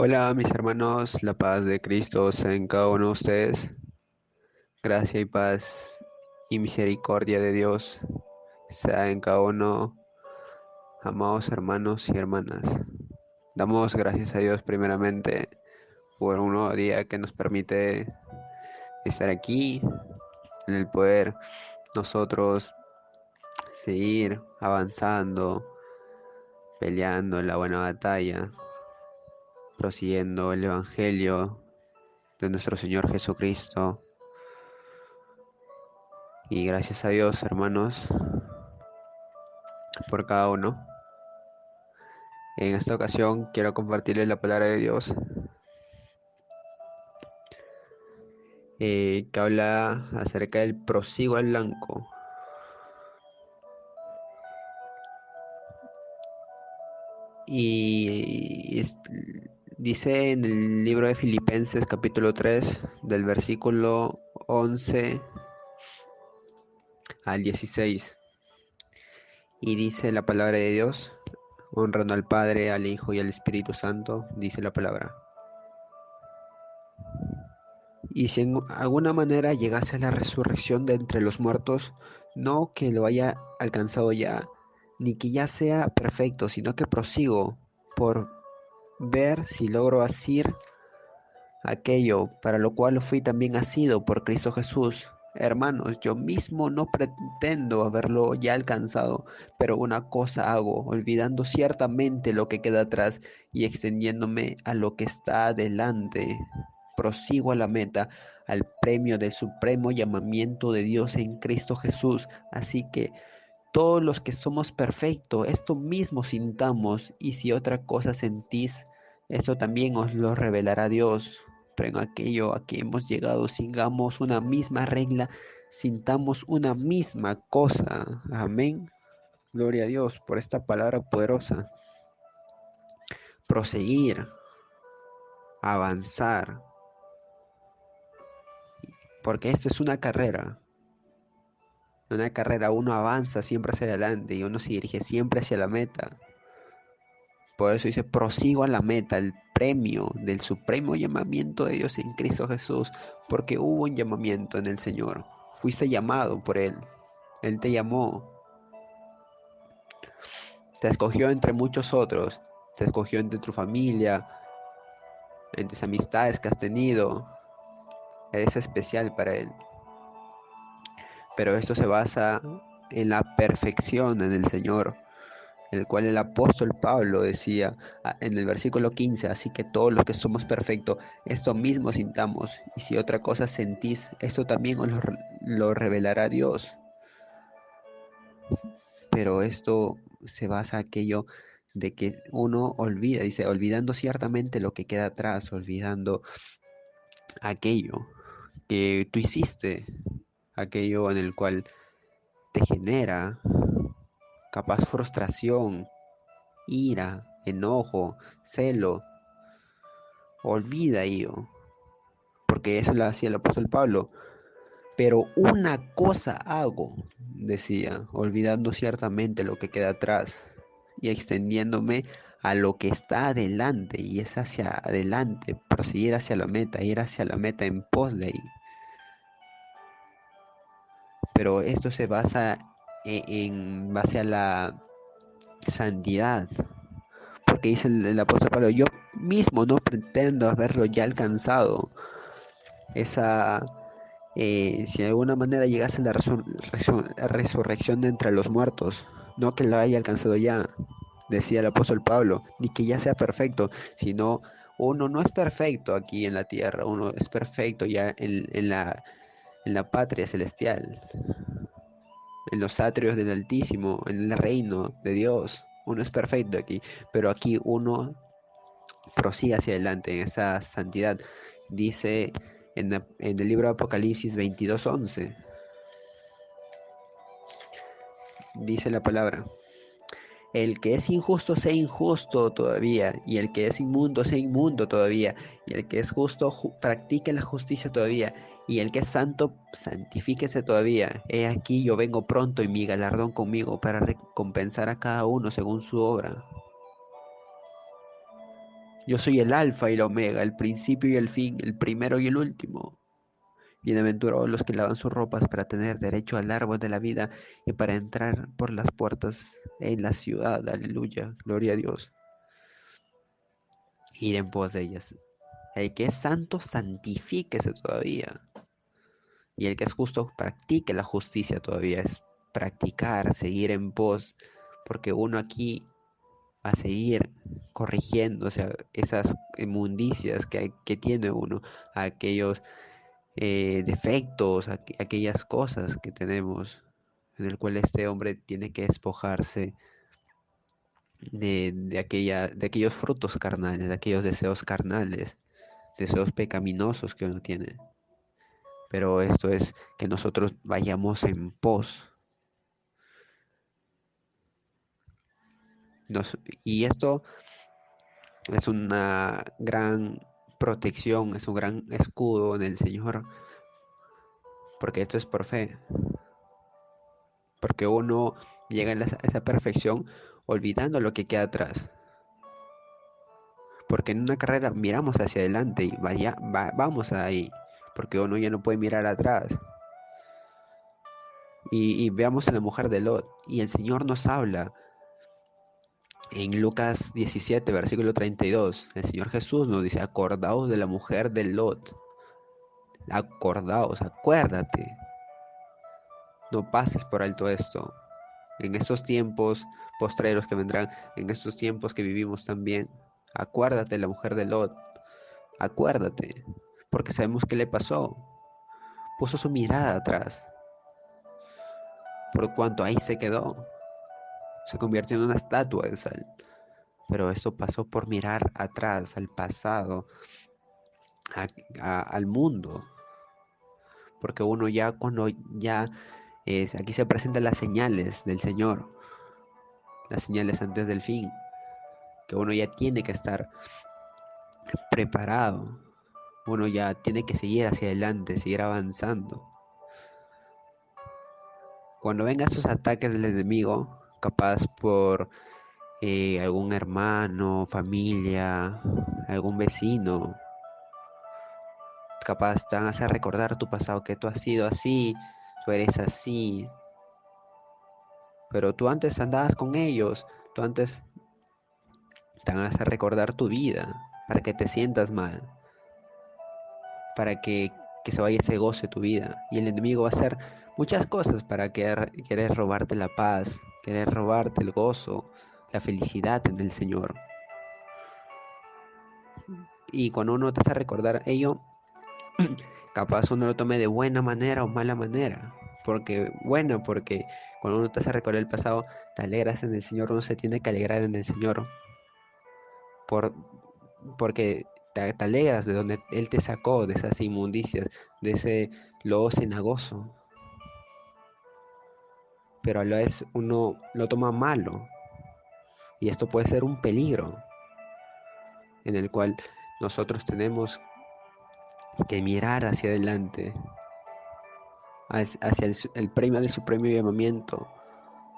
Hola mis hermanos, la paz de Cristo sea en cada uno de ustedes, gracia y paz y misericordia de Dios sea en cada uno, amados hermanos y hermanas. Damos gracias a Dios primeramente por un nuevo día que nos permite estar aquí, en el poder nosotros seguir avanzando, peleando en la buena batalla, prosiguiendo el Evangelio de nuestro Señor Jesucristo. Y gracias a Dios, hermanos, por cada uno. En esta ocasión quiero compartirles la palabra de Dios que habla acerca del prosigo al blanco. Y dice en el libro de Filipenses capítulo 3 del versículo 11 al 16. Y dice la palabra de Dios, honrando al Padre, al Hijo y al Espíritu Santo, dice la palabra. Y si en alguna manera llegase la resurrección de entre los muertos, no que lo haya alcanzado ya, ni que ya sea perfecto, sino que prosigo por ver si logro asir aquello para lo cual fui también asido por Cristo Jesús. Hermanos, yo mismo no pretendo haberlo ya alcanzado, pero una cosa hago, olvidando ciertamente lo que queda atrás y extendiéndome a lo que está adelante. Prosigo a la meta, al premio del supremo llamamiento de Dios en Cristo Jesús. Así que todos los que somos perfectos, esto mismo sintamos, y si otra cosa sentís, esto también os lo revelará Dios. Pero en aquello a que hemos llegado, sigamos una misma regla, sintamos una misma cosa. Amén. Gloria a Dios por esta palabra poderosa. Proseguir, avanzar, porque esto es una carrera. Una carrera uno avanza siempre hacia adelante y uno se dirige siempre hacia la meta. Por eso dice, prosigo a la meta, el premio del supremo llamamiento de Dios en Cristo Jesús, porque hubo un llamamiento en el Señor. Fuiste llamado por Él. Él te llamó, te escogió entre muchos otros, te escogió entre tu familia, entre tus amistades que has tenido. Eres especial para Él. Pero esto se basa en la perfección en el Señor, el cual el apóstol Pablo decía en el versículo 15, así que todos los que somos perfectos, esto mismo sintamos, y si otra cosa sentís, esto también os lo revelará Dios. Pero esto se basa en aquello de que uno olvida, dice, olvidando ciertamente lo que queda atrás, olvidando aquello que tú hiciste, aquello en el cual te genera capaz frustración, ira, enojo, celo. Olvida ello, porque eso lo hacía el apóstol Pablo. Pero una cosa hago, decía, olvidando ciertamente lo que queda atrás y extendiéndome a lo que está adelante, y es hacia adelante, proseguir hacia la meta, ir hacia la meta en pos de ahí. Pero esto se basa en base a la santidad, porque dice el apóstol Pablo, yo mismo no pretendo haberlo ya alcanzado, esa si de alguna manera llegase la resurrección de entre los muertos, no que la haya alcanzado ya, decía el apóstol Pablo, ni que ya sea perfecto, sino uno no es perfecto aquí en la tierra, uno es perfecto ya en la patria celestial, en los atrios del Altísimo, en el reino de Dios. Uno es perfecto aquí, pero aquí uno prosigue hacia adelante en esa santidad. Dice en el libro de Apocalipsis 22:11. Dice la palabra, el que es injusto sea injusto todavía, y el que es inmundo sea inmundo todavía, y el que es justo practique la justicia todavía, y el que es santo santifíquese todavía. He aquí yo vengo pronto y mi galardón conmigo para recompensar a cada uno según su obra. Yo soy el alfa y el omega, el principio y el fin, el primero y el último. Bienaventurados los que lavan sus ropas para tener derecho al árbol de la vida y para entrar por las puertas en la ciudad. Aleluya, gloria a Dios. Ir en pos de ellas. El que es santo, santifíquese todavía. Y el que es justo, practique la justicia todavía. Es practicar, seguir en pos. Porque uno aquí va a seguir corrigiendo, o sea, esas inmundicias que tiene uno, aquellos defectos, aquellas cosas que tenemos, en el cual este hombre tiene que despojarse de aquellos frutos carnales, de aquellos deseos carnales, deseos pecaminosos que uno tiene. Pero esto es que nosotros vayamos en pos. Y esto es una gran protección, es un gran escudo en el Señor, porque esto es por fe, porque uno llega a esa perfección olvidando lo que queda atrás. Porque en una carrera miramos hacia adelante y vamos ahí, porque uno ya no puede mirar atrás. Y veamos a la mujer de Lot, y el Señor nos habla en Lucas 17, versículo 32. El Señor Jesús nos dice: acordaos de la mujer de Lot, acordaos, acuérdate, no pases por alto esto. En estos tiempos postreros que vendrán, en estos tiempos que vivimos también, acuérdate de la mujer de Lot, acuérdate, porque sabemos qué le pasó. Puso su mirada atrás, por cuanto ahí se quedó. Se convirtió en una estatua de sal. Pero eso pasó por mirar atrás, al pasado, al mundo. Porque uno ya cuando ya aquí se presentan las señales del Señor, las señales antes del fin, que uno ya tiene que estar preparado, uno ya tiene que seguir hacia adelante, seguir avanzando. Cuando vengan esos ataques del enemigo, capaz por algún hermano, familia, algún vecino, capaz te van a hacer recordar tu pasado, que tú has sido así, tú eres así, pero tú antes andabas con ellos, tú antes te van a hacer recordar tu vida, para que te sientas mal, para que se vaya ese goce de tu vida. Y el enemigo va a hacer muchas cosas para querer robarte la paz, querer robarte el gozo, la felicidad en el Señor. Y cuando uno te hace recordar ello, capaz uno lo tome de buena manera o mala manera. Porque cuando uno te hace recordar el pasado, te alegras en el Señor, uno se tiene que alegrar en el Señor. Por, porque te alegras de donde Él te sacó, de esas inmundicias, de ese lodo cenagoso. Pero a la vez uno lo toma malo. Y esto puede ser un peligro en el cual nosotros tenemos que mirar hacia adelante, hacia el premio del supremo llamamiento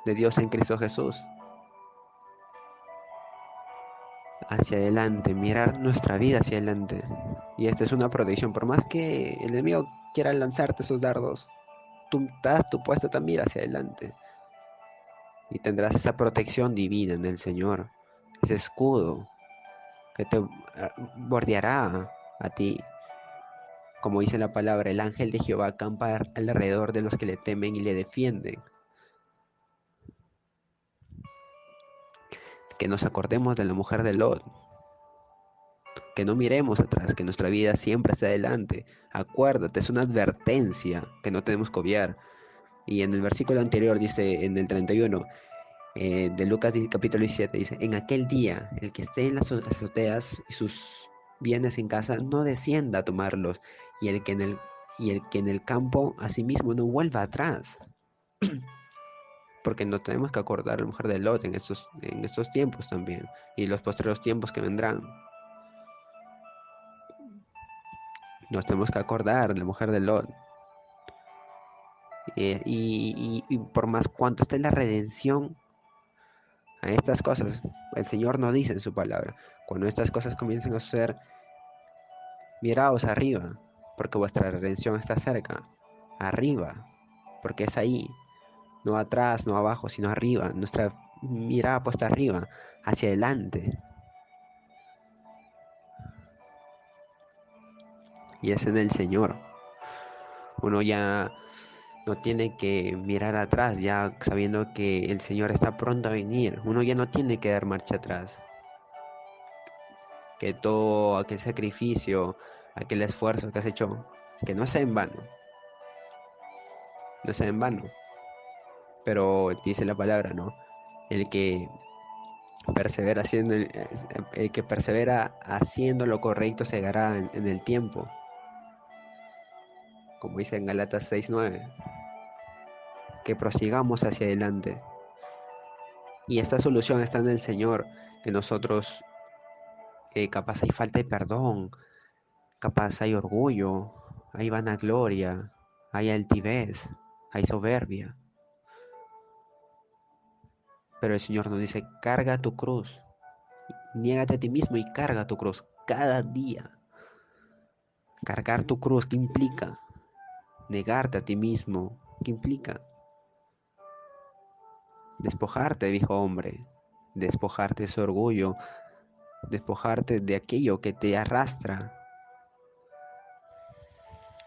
de Dios en Cristo Jesús. Hacia adelante, mirar nuestra vida hacia adelante. Y esta es una protección. Por más que el enemigo quiera lanzarte esos dardos, tú das tu puesta también hacia adelante. Y tendrás esa protección divina en el Señor, ese escudo que te bordeará a ti. Como dice la palabra, el ángel de Jehová acampa alrededor de los que le temen y le defienden. Que nos acordemos de la mujer de Lot, que no miremos atrás, que nuestra vida siempre esté adelante. Acuérdate, es una advertencia que no tenemos que obviar. Y en el versículo anterior dice, en el 31 de Lucas capítulo 17, dice: en aquel día, el que esté en las azoteas y sus bienes en casa, no descienda a tomarlos, y el que en el campo asimismo no vuelva atrás. Porque no tenemos que acordar a la mujer de Lot en estos tiempos también, y los posteriores tiempos que vendrán. Nos tenemos que acordar de la mujer de Lot. Y por más cuanto esté la redención a estas cosas, El Señor nos dice en su palabra, cuando estas cosas comiencen a suceder, miraos arriba, porque vuestra redención está cerca. Arriba, porque es ahí, no atrás, no abajo, sino arriba. Nuestra mirada puesta arriba, hacia adelante. Y es en el Señor. Uno ya no tiene que mirar atrás, ya sabiendo que el Señor está pronto a venir. Uno ya no tiene que dar marcha atrás. Que todo aquel sacrificio, aquel esfuerzo que has hecho, que no sea en vano, no sea en vano. Pero dice la palabra, ¿no? El que persevera haciendo el que persevera haciendo lo correcto se hallará en el tiempo, como dice en Galatas 6:9, que prosigamos hacia adelante. Y esta solución está en el Señor, que nosotros capaz hay falta de perdón, capaz hay orgullo, hay vanagloria, hay altivez, hay soberbia. Pero el Señor nos dice, carga tu cruz, niégate a ti mismo y carga tu cruz cada día. Cargar tu cruz, ¿qué implica? Negarte a ti mismo, ¿qué implica? Despojarte, viejo hombre, despojarte de ese orgullo, despojarte de aquello que te arrastra.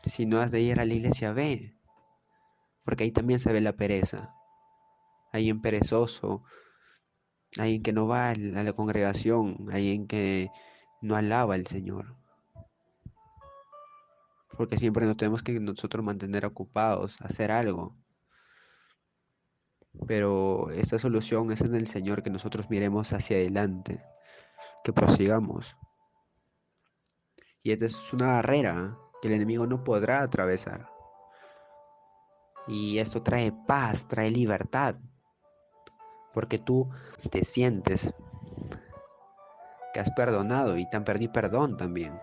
Si no has de ir a la iglesia, ve, porque ahí también se ve la pereza. Hay un perezoso, hay en que no va a la congregación, hay en que no alaba al Señor. Porque siempre nos tenemos que nosotros mantener ocupados, hacer algo. Pero esta solución es en el Señor, que nosotros miremos hacia adelante, que prosigamos. Y esta es una barrera que el enemigo no podrá atravesar. Y esto trae paz, trae libertad, porque tú te sientes que has perdonado y te han pedido perdón también.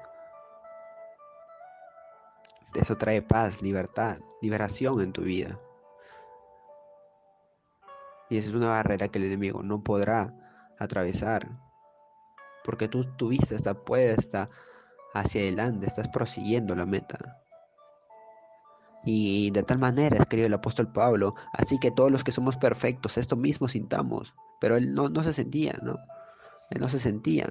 Eso trae paz, libertad, liberación en tu vida. Y esa es una barrera que el enemigo no podrá atravesar, porque tú tuviste esta puesta hacia adelante, estás prosiguiendo la meta. Y de tal manera escribe el apóstol Pablo, así que todos los que somos perfectos, esto mismo sintamos. Pero él no se sentía, ¿no? Él no se sentía,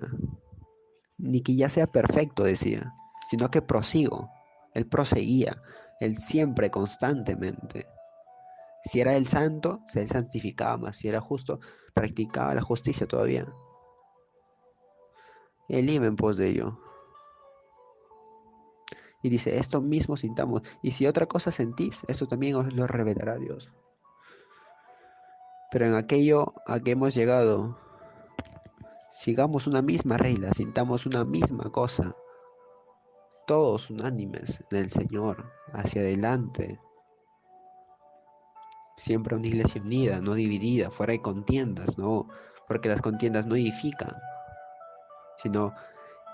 ni que ya sea perfecto, decía, sino que prosigo. Él proseguía, él siempre, constantemente. Si era el santo, se santificaba más. Si era justo, practicaba la justicia todavía. Él iba en pos de ello. Y dice, esto mismo sintamos. Y si otra cosa sentís, esto también os lo revelará Dios. Pero en aquello a que hemos llegado, sigamos una misma regla, sintamos una misma cosa. Todos unánimes en el Señor, hacia adelante. Siempre una iglesia unida, no dividida, fuera de contiendas, no, porque las contiendas no edifican, sino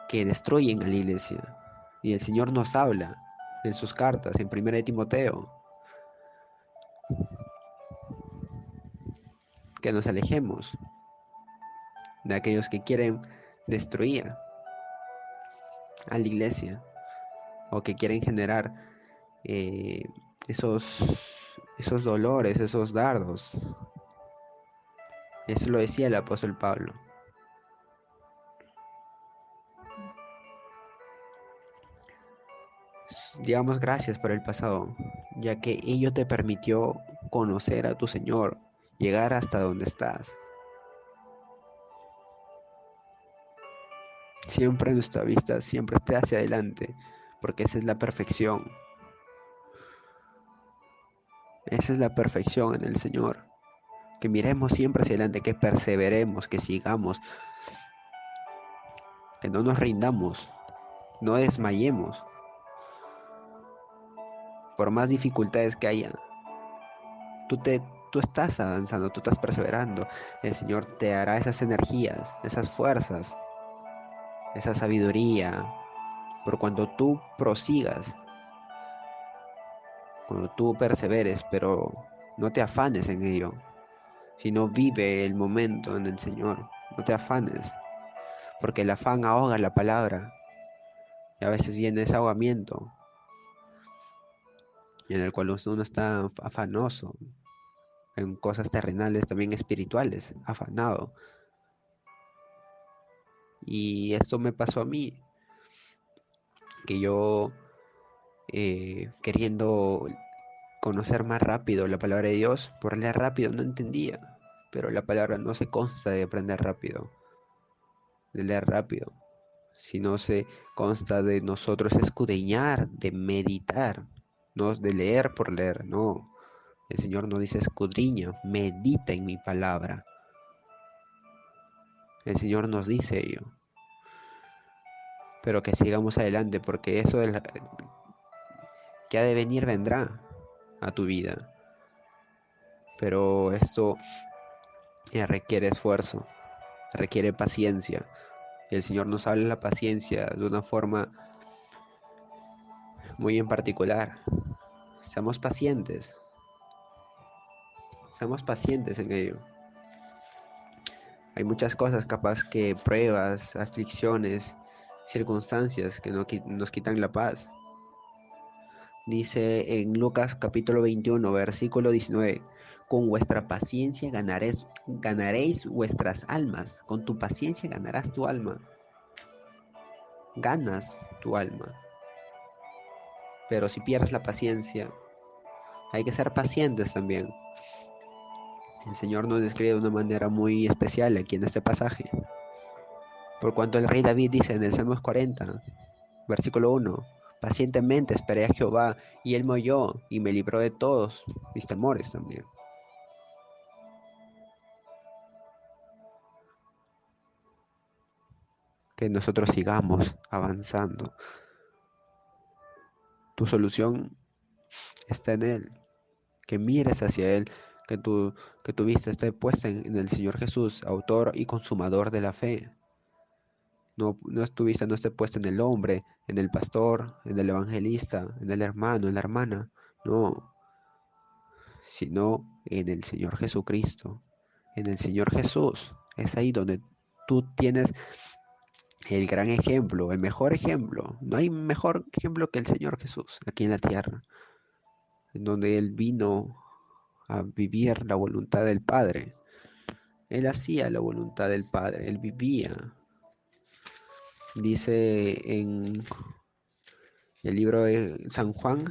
que destruyen a la iglesia. Y el Señor nos habla en sus cartas, en 1 de Timoteo, que nos alejemos de aquellos que quieren destruir a la iglesia o que quieren generar eh, esos dolores, esos dardos. Eso lo decía el apóstol Pablo. Digamos gracias por el pasado, ya que ello te permitió conocer a tu Señor, llegar hasta donde estás. Siempre nuestra vista, siempre esté hacia adelante, porque esa es la perfección. Esa es la perfección en el Señor. Que miremos siempre hacia adelante, que perseveremos, que sigamos, que no nos rindamos, no desmayemos, por más dificultades que haya. Tú, te, tú estás avanzando, tú estás perseverando. El Señor te dará esas energías, esas fuerzas, esa sabiduría, por cuando tú prosigas, cuando tú perseveres, pero no te afanes en ello, sino vive el momento en el Señor, no te afanes, porque el afán ahoga la palabra y a veces viene ese ahogamiento en el cual uno está afanoso en cosas terrenales, también espirituales, afanado. Y esto me pasó a mí, que yo queriendo conocer más rápido la palabra de Dios, por leer rápido no entendía, pero la palabra no se consta de aprender rápido, de leer rápido, sino se consta de nosotros escudriñar, de meditar, no de leer por leer, no. El Señor nos dice escudriña, medita en mi palabra. El Señor nos dice ello, pero que sigamos adelante porque eso que ha de venir vendrá a tu vida, pero esto requiere esfuerzo, requiere paciencia. Y el Señor nos habla de la paciencia de una forma muy en particular. Seamos pacientes en ello. Hay muchas cosas, capaz que pruebas, aflicciones, circunstancias que nos quitan la paz. Dice en Lucas capítulo 21, versículo 19, con vuestra paciencia ganaréis vuestras almas, con tu paciencia ganarás tu alma, ganas tu alma. Pero si pierdes la paciencia, hay que ser pacientes también. El Señor nos describe de una manera muy especial aquí en este pasaje. Por cuanto el rey David dice en el Salmos 40, versículo 1, pacientemente esperé a Jehová y él me oyó y me libró de todos mis temores también. Que nosotros sigamos avanzando. Tu solución está en Él. Que mires hacia Él, que tu vista esté puesta en el Señor Jesús, autor y consumador de la fe. No tu vista no esté puesta en el hombre, en el pastor, en el evangelista, en el hermano, en la hermana. No, sino en el Señor Jesucristo, en el Señor Jesús. Es ahí donde tú tienes el gran ejemplo, el mejor ejemplo. No hay mejor ejemplo que el Señor Jesús aquí en la tierra, en donde Él vino a vivir la voluntad del Padre. Él hacía la voluntad del Padre, Él vivía. Dice en el libro de San Juan,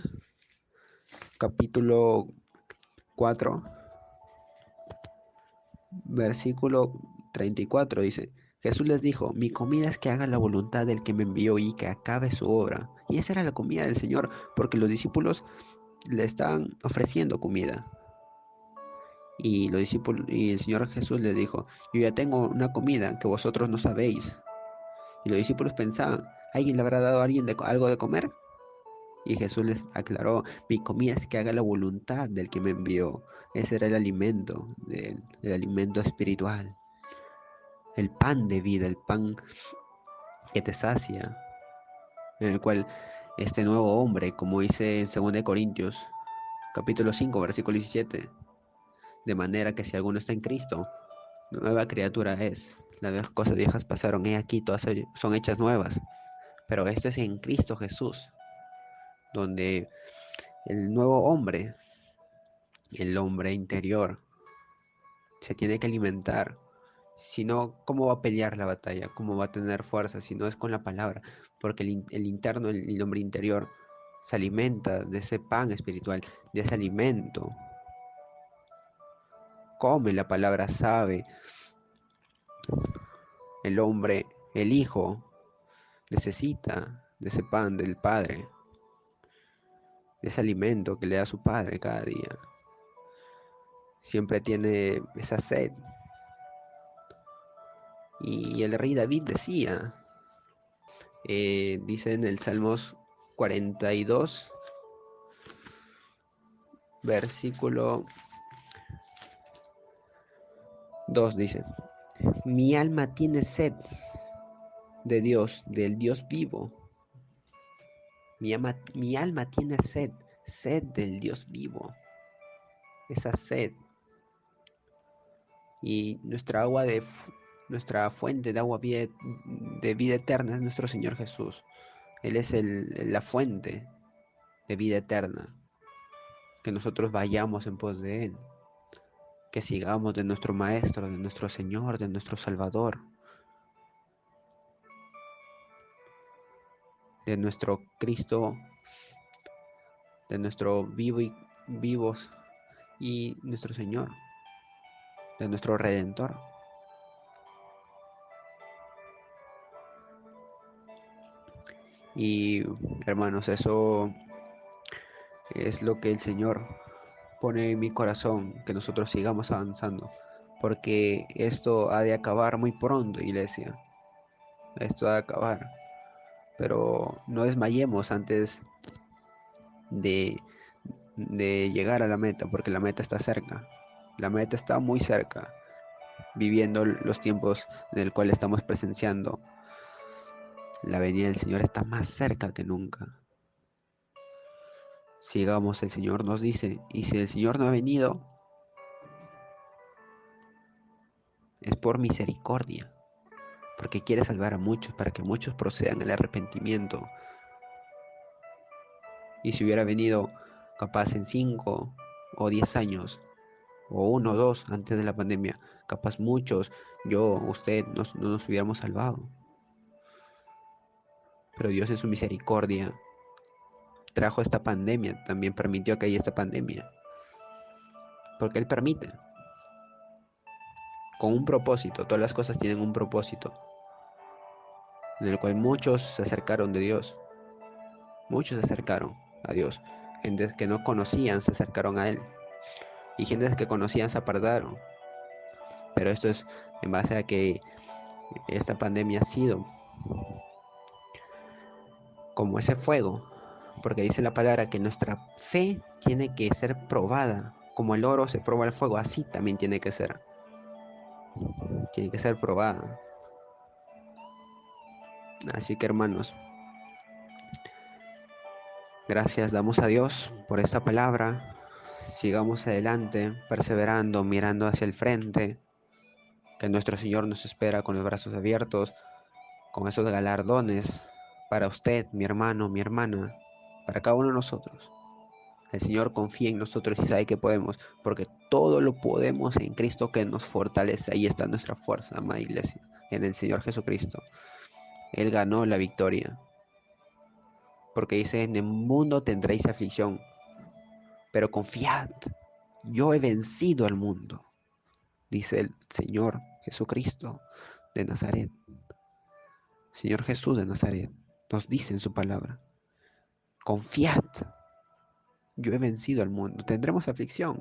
capítulo 4, versículo 34, dice, Jesús les dijo, mi comida es que haga la voluntad del que me envió y que acabe su obra. Y esa era la comida del Señor, porque los discípulos le estaban ofreciendo comida. Y los discípulos y el Señor Jesús les dijo, yo ya tengo una comida que vosotros no sabéis. Y los discípulos pensaban, ¿alguien le habrá dado a alguien algo de comer? Y Jesús les aclaró, mi comida es que haga la voluntad del que me envió. Ese era el alimento, el alimento espiritual, el pan de vida, el pan que te sacia, en el cual este nuevo hombre, como dice en 2 de Corintios, capítulo 5, versículo 17, de manera que si alguno está en Cristo, nueva criatura es. Las cosas viejas pasaron, he aquí, todas son hechas nuevas. Pero esto es en Cristo Jesús, donde el nuevo hombre, el hombre interior, se tiene que alimentar. Si no, ¿cómo va a pelear la batalla? ¿Cómo va a tener fuerza si no es con la palabra? Porque el interno, el hombre interior, se alimenta de ese pan espiritual, de ese alimento. Come la palabra, sabe. El hombre, el hijo, necesita de ese pan del Padre, de ese alimento que le da su Padre cada día. Siempre tiene esa sed. Y el rey David decía, dice en el Salmos 42, versículo 2, dice, mi alma tiene sed de Dios, del Dios vivo. Mi alma tiene sed, sed del Dios vivo. Esa sed. Y nuestra agua Nuestra fuente de agua de vida eterna es nuestro Señor Jesús. Él es la fuente de vida eterna. Que nosotros vayamos en pos de Él. Que sigamos de nuestro Maestro, de nuestro Señor, de nuestro Salvador. De nuestro Cristo, de nuestro vivos y nuestro Señor, de nuestro Redentor. Y hermanos, eso es lo que el Señor pone en mi corazón, que nosotros sigamos avanzando, porque esto ha de acabar muy pronto, iglesia. Esto ha de acabar, pero no desmayemos antes de, de llegar a la meta, porque la meta está cerca. La meta está muy cerca, viviendo los tiempos en el cual estamos presenciando. La venida del Señor está más cerca que nunca. Sigamos, el Señor nos dice, y si el Señor no ha venido, es por misericordia, porque quiere salvar a muchos, para que muchos procedan al arrepentimiento. Y si hubiera venido capaz en 5 o 10 años, o 1 o 2 antes de la pandemia, capaz muchos, yo, usted, no nos hubiéramos salvado. Pero Dios en su misericordia trajo esta pandemia, también permitió que haya esta pandemia, porque Él permite, con un propósito, todas las cosas tienen un propósito, en el cual muchos se acercaron de Dios, muchos se acercaron a Dios, gentes que no conocían se acercaron a Él, y gentes que conocían se apartaron, pero esto es en base a que esta pandemia ha sido como ese fuego, porque dice la palabra que nuestra fe tiene que ser probada, como el oro se prueba al fuego, así también tiene que ser probada. Así que hermanos, gracias damos a Dios por esta palabra, sigamos adelante, perseverando, mirando hacia el frente, que nuestro Señor nos espera con los brazos abiertos, con esos galardones para usted, mi hermano, mi hermana, para cada uno de nosotros. El Señor confía en nosotros y sabe que podemos, porque todo lo podemos en Cristo que nos fortalece. Ahí está nuestra fuerza, amada iglesia, en el Señor Jesucristo. Él ganó la victoria, porque dice, en el mundo tendréis aflicción, pero confiad, yo he vencido al mundo, dice el Señor Jesucristo de Nazaret. Señor Jesús de Nazaret nos dice en su palabra, confiad, yo he vencido al mundo. Tendremos aflicción.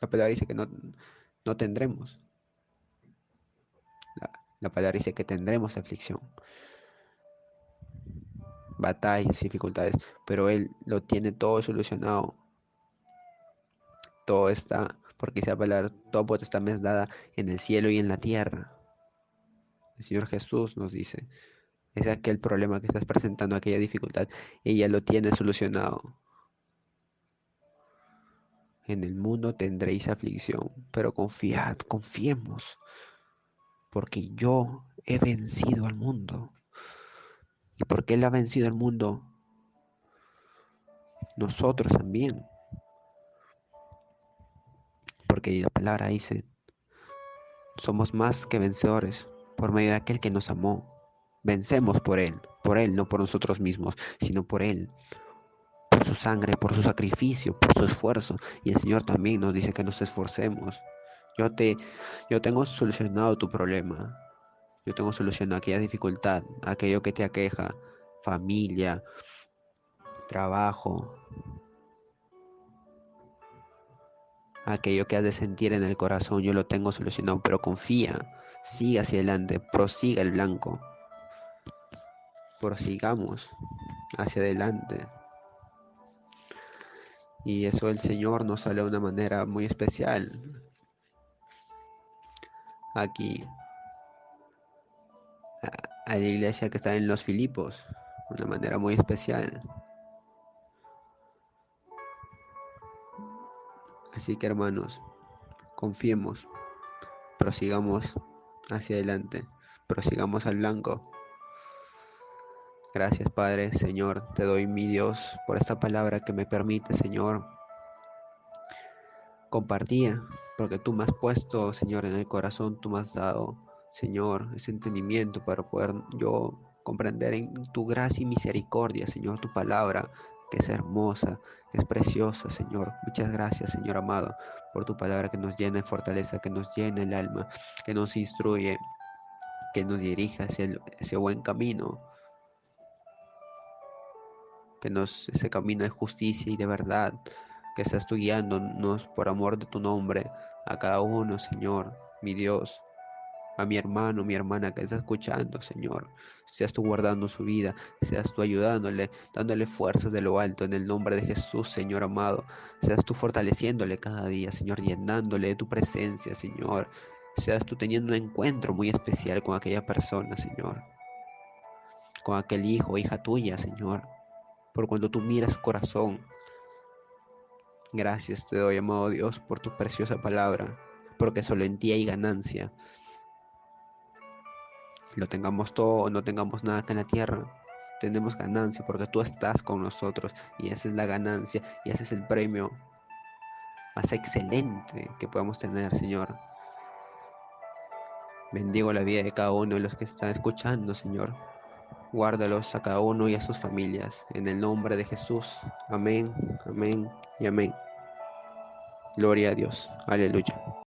La palabra dice que no tendremos. La palabra dice que tendremos aflicción, batallas, dificultades, pero Él lo tiene todo solucionado. Todo está, porque dice la palabra, todo potestad me es dada en el cielo y en la tierra. El Señor Jesús nos dice, es aquel problema que estás presentando, aquella dificultad, ella lo tiene solucionado. En el mundo tendréis aflicción, pero confiad, confiemos, porque yo he vencido al mundo. Y porque Él ha vencido al mundo, nosotros también. Porque la palabra dice, somos más que vencedores por medio de aquel que nos amó. Vencemos por Él, no por nosotros mismos, sino por Él, por su sangre, por su sacrificio, por su esfuerzo. Y el Señor también nos dice que nos esforcemos. Yo te, yo tengo solucionado tu problema. Yo tengo solucionado aquella dificultad, aquello que te aqueja, familia, trabajo, aquello que has de sentir en el corazón, yo lo tengo solucionado, pero confía, siga hacia adelante, prosiga el blanco, prosigamos hacia adelante. Y eso el Señor nos habla de una manera muy especial aquí a la iglesia que está en los Filipos, de una manera muy especial. Así que hermanos, confiemos, prosigamos hacia adelante. Prosigamos al blanco. Gracias, Padre, Señor, te doy, mi Dios, por esta palabra que me permite, Señor, compartir, porque tú me has puesto, Señor, en el corazón, tú me has dado, Señor, ese entendimiento para poder yo comprender en tu gracia y misericordia, Señor, tu palabra, que es hermosa, que es preciosa, Señor. Muchas gracias, Señor amado, por tu palabra que nos llena de fortaleza, que nos llena el alma, que nos instruye, que nos dirija hacia ese buen camino, ese camino de justicia y de verdad, que seas tú guiándonos por amor de tu nombre a cada uno, Señor, mi Dios, a mi hermano, mi hermana que está escuchando, Señor. Seas tú guardando su vida, seas tú ayudándole, dándole fuerzas de lo alto en el nombre de Jesús, Señor amado. Seas tú fortaleciéndole cada día, Señor, llenándole de tu presencia, Señor. Seas tú teniendo un encuentro muy especial con aquella persona, Señor, con aquel hijo o hija tuya, Señor, por cuando tú miras su corazón. Gracias te doy, amado Dios, por tu preciosa palabra, porque solo en ti hay ganancia. Lo tengamos todo o no tengamos nada acá en la tierra, tenemos ganancia porque tú estás con nosotros y esa es la ganancia y ese es el premio más excelente que podemos tener, Señor. Bendigo la vida de cada uno de los que están escuchando, Señor. Guárdalos a cada uno y a sus familias. En el nombre de Jesús. Amén, amén y amén. Gloria a Dios. Aleluya.